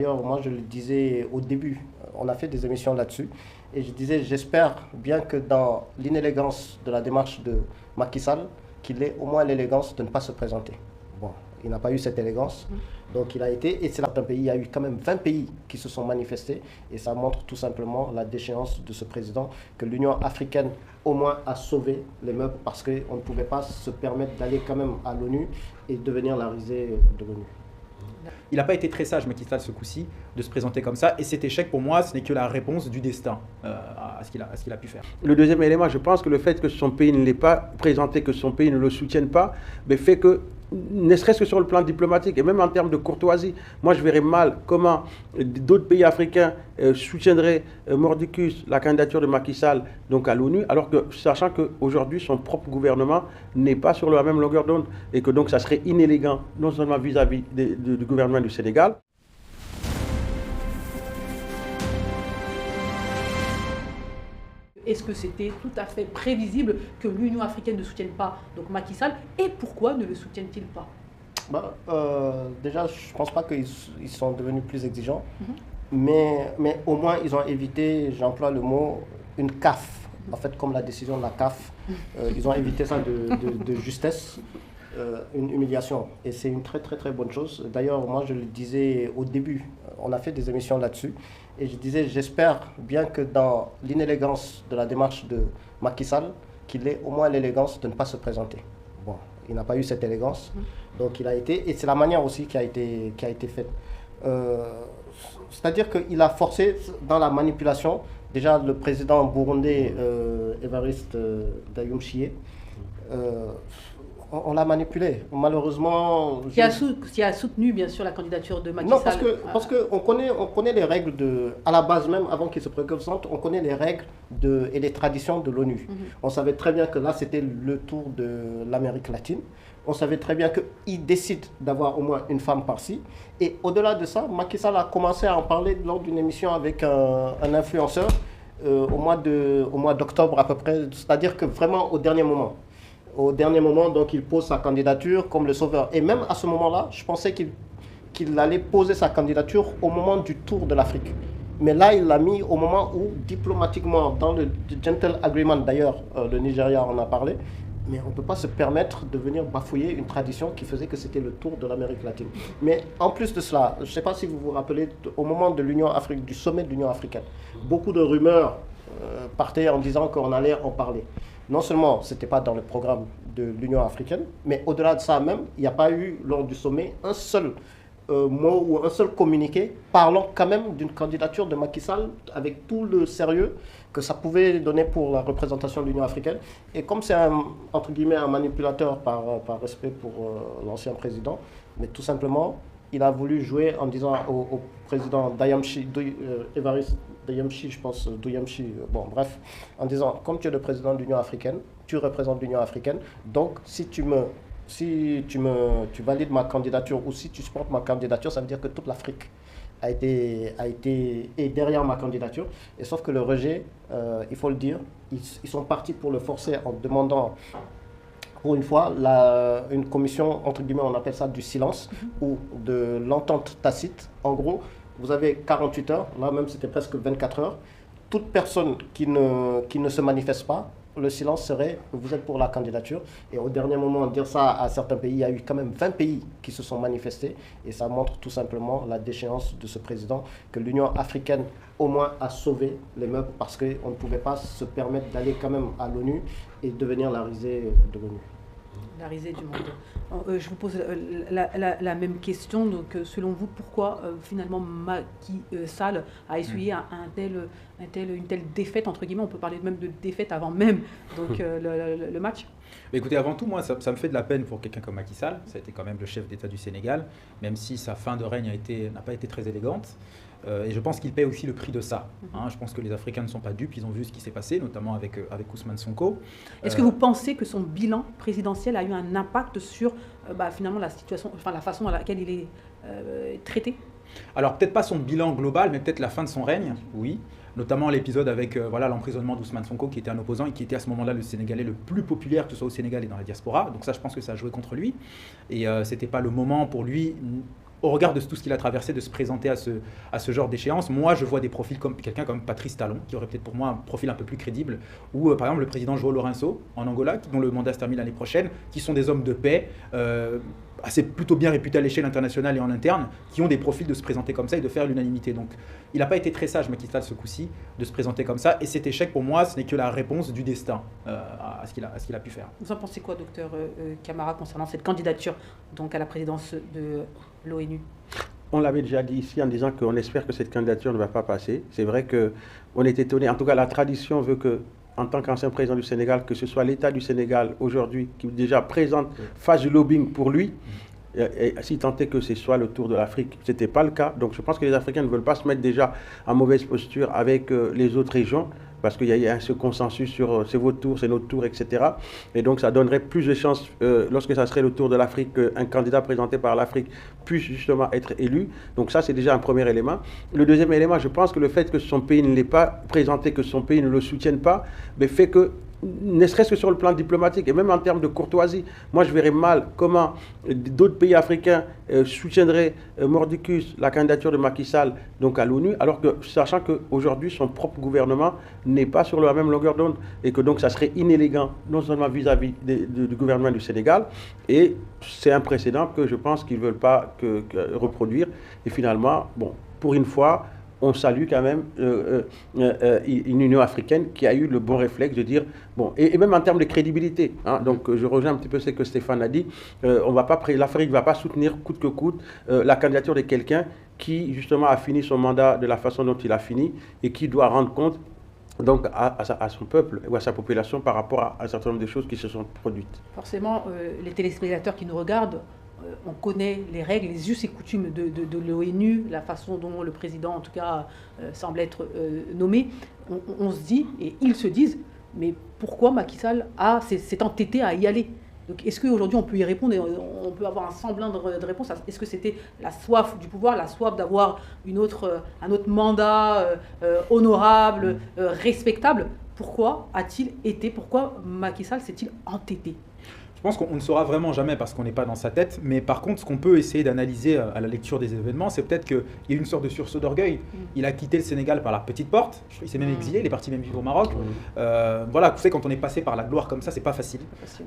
D'ailleurs, moi, je le disais au début, on a fait des émissions là-dessus, et je disais, j'espère bien que dans l'inélégance de la démarche de Macky Sall, qu'il ait au moins l'élégance de ne pas se présenter. Bon, il n'a pas eu cette élégance, donc il a été, et c'est là un pays, il y a eu quand même 20 pays qui se sont manifestés, et ça montre tout simplement la déchéance de ce président, que l'Union africaine au moins a sauvé les meubles, parce qu'on ne pouvait pas se permettre d'aller quand même à l'ONU et devenir la risée de l'ONU. Il n'a pas été très sage, Macky Sall, ce coup-ci, de se présenter comme ça. Et cet échec, pour moi, ce n'est que la réponse du destin à ce qu'il a pu faire. Le deuxième élément, je pense que le fait que son pays ne l'ait pas présenté, que son pays ne le soutienne pas, mais fait que, ne serait-ce que sur le plan diplomatique et même en termes de courtoisie, moi je verrais mal comment d'autres pays africains soutiendraient mordicus la candidature de Macky Sall donc à l'ONU, alors que sachant qu'aujourd'hui son propre gouvernement n'est pas sur la même longueur d'onde et que donc ça serait inélégant non seulement vis-à-vis du gouvernement du Sénégal. Est-ce que c'était tout à fait prévisible que l'Union africaine ne soutienne pas donc Macky Sall, et pourquoi ne le soutiennent-ils pas? Déjà, je ne pense pas qu'ils sont devenus plus exigeants, mais au moins ils ont évité, j'emploie le mot, une CAF. En fait, comme la décision de la CAF, ils ont évité ça de justesse, une humiliation. Et c'est une très très très bonne chose. D'ailleurs, moi je le disais au début, on a fait des émissions là-dessus, et je disais, j'espère bien que dans l'inélégance de la démarche de Macky Sall, qu'il ait au moins l'élégance de ne pas se présenter. Bon, il n'a pas eu cette élégance, donc il a été, et c'est la manière aussi qui a été faite. C'est-à-dire qu'il a forcé dans la manipulation, déjà le président burundais Évariste Ndayishimiye, on l'a manipulé. Malheureusement... Qui a soutenu bien sûr la candidature de Macky Sall. Non, parce qu'on connaît les règles à la base même, avant qu'il se présente, on connaît les règles et les traditions de l'ONU. On savait très bien que là, c'était le tour de l'Amérique latine. On savait très bien qu'il décide d'avoir au moins une femme par-ci. Et au-delà de ça, Macky Sall a commencé à en parler lors d'une émission avec un influenceur au mois d'octobre à peu près. C'est-à-dire que vraiment au dernier moment. Au dernier moment, donc, il pose sa candidature comme le sauveur. Et même à ce moment-là, je pensais qu'il allait poser sa candidature au moment du tour de l'Afrique. Mais là, il l'a mis au moment où, diplomatiquement, dans le Gentle Agreement, d'ailleurs, le Nigeria en a parlé, mais on ne peut pas se permettre de venir bafouiller une tradition qui faisait que c'était le tour de l'Amérique latine. Mais en plus de cela, je ne sais pas si vous vous rappelez, au moment de du sommet de l'Union africaine, beaucoup de rumeurs partaient en disant qu'on allait en parler. Non seulement ce n'était pas dans le programme de l'Union africaine, mais au-delà de ça même, il n'y a pas eu lors du sommet un seul mot ou un seul communiqué parlant quand même d'une candidature de Macky Sall avec tout le sérieux que ça pouvait donner pour la représentation de l'Union africaine. Et comme c'est entre guillemets un manipulateur par respect pour l'ancien président, mais tout simplement, il a voulu jouer en disant au président Évariste Ndayishimiye, je pense, bon bref, en disant, comme tu es le président de l'Union africaine, tu représentes l'Union africaine, donc si tu valides ma candidature ou si tu supportes ma candidature, ça veut dire que toute l'Afrique est derrière ma candidature. Et sauf que le rejet, il faut le dire, ils sont partis pour le forcer en demandant, pour une fois, une commission, entre guillemets, on appelle ça du silence, ou de l'entente tacite. En gros, vous avez 48 heures, là même c'était presque 24 heures. Toute personne qui ne se manifeste pas, le silence serait « vous êtes pour la candidature ». Et au dernier moment, dire ça à certains pays, il y a eu quand même 20 pays qui se sont manifestés. Et ça montre tout simplement la déchéance de ce président, que l'Union africaine au moins a sauvé les meubles, parce qu'on ne pouvait pas se permettre d'aller quand même à l'ONU et devenir la risée de l'ONU. La risée du monde. Je vous pose la même question. Donc, selon vous, pourquoi finalement Macky Sall a essuyé une telle défaite, entre guillemets, on peut parler même de défaite avant même donc, le match? Mais écoutez, avant tout, moi, ça me fait de la peine pour quelqu'un comme Macky Sall. Ça a été quand même le chef d'État du Sénégal, même si sa fin de règne n'a pas été très élégante. Et je pense qu'il paie aussi le prix de ça. Je pense que les Africains ne sont pas dupes, ils ont vu ce qui s'est passé, notamment avec Ousmane Sonko. Est-ce que vous pensez que son bilan présidentiel a eu un impact sur finalement la situation, enfin la façon à laquelle il est traité? Alors peut-être pas son bilan global, mais peut-être la fin de son règne, oui. Notamment l'épisode avec l'emprisonnement d'Ousmane Sonko, qui était un opposant et qui était à ce moment-là le Sénégalais le plus populaire, que ce soit au Sénégal et dans la diaspora. Donc ça, je pense que ça a joué contre lui. Et c'était pas le moment pour lui, au regard de tout ce qu'il a traversé, de se présenter à ce genre d'échéance. Moi, je vois des profils comme quelqu'un comme Patrice Talon, qui aurait peut-être pour moi un profil un peu plus crédible, ou par exemple le président João Lourenço en Angola, dont le mandat se termine l'année prochaine, qui sont des hommes de paix, assez plutôt bien réputés à l'échelle internationale et en interne, qui ont des profils de se présenter comme ça et de faire l'unanimité. Donc, il n'a pas été très sage, Macky Sall, ce coup-ci, de se présenter comme ça. Et cet échec, pour moi, ce n'est que la réponse du destin à ce qu'il a pu faire. Vous en pensez quoi, docteur Camara, concernant cette candidature donc à la présidence de l'ONU? On l'avait déjà dit ici en disant qu'on espère que cette candidature ne va pas passer. C'est vrai qu'on est étonné. En tout cas, la tradition veut que, en tant qu'ancien président du Sénégal, que ce soit l'État du Sénégal aujourd'hui qui déjà fasse du lobbying pour lui, et si tant est que ce soit le tour de l'Afrique. Ce n'était pas le cas. Donc je pense que les Africains ne veulent pas se mettre déjà en mauvaise posture avec les autres régions, parce qu'il y a ce consensus sur c'est votre tour, c'est notre tour, etc. Et donc ça donnerait plus de chances, lorsque ça serait le tour de l'Afrique, qu'un candidat présenté par l'Afrique puisse justement être élu. Donc ça, c'est déjà un premier élément. Le deuxième élément, je pense que le fait que son pays ne l'ait pas présenté, que son pays ne le soutienne pas, mais fait que, ne serait-ce que sur le plan diplomatique et même en termes de courtoisie, moi je verrais mal comment d'autres pays africains soutiendraient mordicus la candidature de Macky Sall donc à l'ONU, alors que sachant qu'aujourd'hui son propre gouvernement n'est pas sur la même longueur d'onde et que donc ça serait inélégant non seulement vis-à-vis du gouvernement du Sénégal, et c'est un précédent que je pense qu'ils ne veulent pas reproduire. Et finalement, bon, pour une fois, on salue quand même une Union africaine qui a eu le bon réflexe de dire, bon, et même en termes de crédibilité, hein, donc je rejoins un petit peu ce que Stéphane a dit, l'Afrique ne va pas soutenir coûte que coûte la candidature de quelqu'un qui justement a fini son mandat de la façon dont il a fini et qui doit rendre compte donc à son peuple ou à sa population par rapport à un certain nombre de choses qui se sont produites. Forcément, les téléspectateurs qui nous regardent, on connaît les règles, les us et coutumes de l'ONU, la façon dont le président, en tout cas, semble être nommé. On se dit, et ils se disent, mais pourquoi Macky Sall s'est entêté à y aller? Donc, est-ce qu'aujourd'hui on peut y répondre et on peut avoir un semblant de réponse? Est-ce que c'était la soif du pouvoir, la soif d'avoir un autre mandat honorable, respectable? Pourquoi Macky Sall s'est-il entêté? Je pense qu'on ne saura vraiment jamais parce qu'on n'est pas dans sa tête, mais par contre, ce qu'on peut essayer d'analyser à la lecture des événements, c'est peut-être qu'il y a eu une sorte de sursaut d'orgueil. Il a quitté le Sénégal par la petite porte, il s'est même exilé, il est parti même vivre au Maroc. Voilà, vous savez, quand on est passé par la gloire comme ça, c'est pas facile.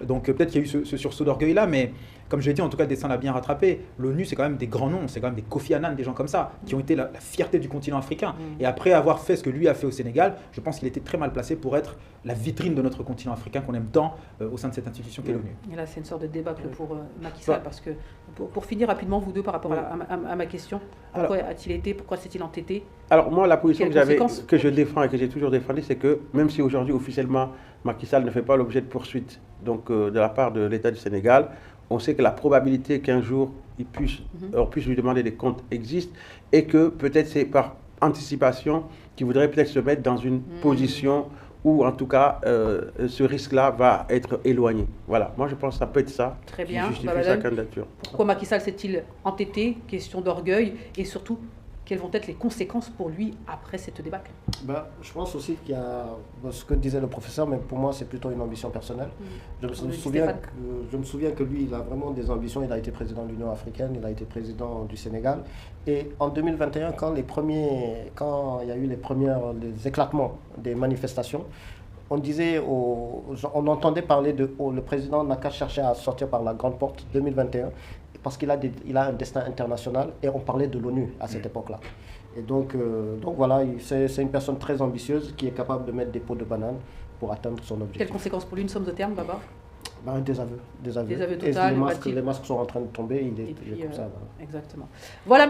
Donc peut-être qu'il y a eu ce sursaut d'orgueil-là, mais comme je l'ai dit, en tout cas, le destin l'a bien rattrapé. L'ONU, c'est quand même des grands noms, c'est quand même des Kofi Annan, des gens comme ça, qui ont été la fierté du continent africain. Et après avoir fait ce que lui a fait au Sénégal, je pense qu'il était très mal placé pour être la vitrine de notre continent africain qu'on aime tant au sein de cette institution qu'est l'ONU. Et là, c'est une sorte de débâcle pour Macky Sall, parce que, pour finir rapidement, vous deux, par rapport à ma question, pourquoi pourquoi s'est-il entêté? Alors moi, la position que je défends et que j'ai toujours défendue, c'est que même si aujourd'hui, officiellement, Macky Sall ne fait pas l'objet de poursuite donc, de la part de l'État du Sénégal, on sait que la probabilité qu'un jour, on puisse lui demander des comptes existe, et que peut-être c'est par anticipation qu'il voudrait peut-être se mettre dans une position où en tout cas ce risque-là va être éloigné. Voilà, moi je pense que ça peut être ça qui justifie sa candidature. Pourquoi Macky Sall s'est-il entêté? Question d'orgueil, et surtout, quelles vont être les conséquences pour lui après cette débâcle? Je pense aussi qu'il y a ce que disait le professeur, mais pour moi c'est plutôt une ambition personnelle. Je me souviens que lui, il a vraiment des ambitions. Il a été président de l'Union africaine, il a été président du Sénégal. Et en 2021, quand il y a eu les éclatements des manifestations, on entendait parler le président n'a qu'à chercher à sortir par la grande porte 2021, parce qu'il a un destin international, et on parlait de l'ONU à cette époque-là. Et donc voilà, c'est une personne très ambitieuse qui est capable de mettre des pots de banane pour atteindre son objectif. Quelles conséquences pour lui, une somme de terme, Baba? Des aveux. Des aveux total, et les masques sont en train de tomber, il est comme ça. Voilà. Exactement. Voilà.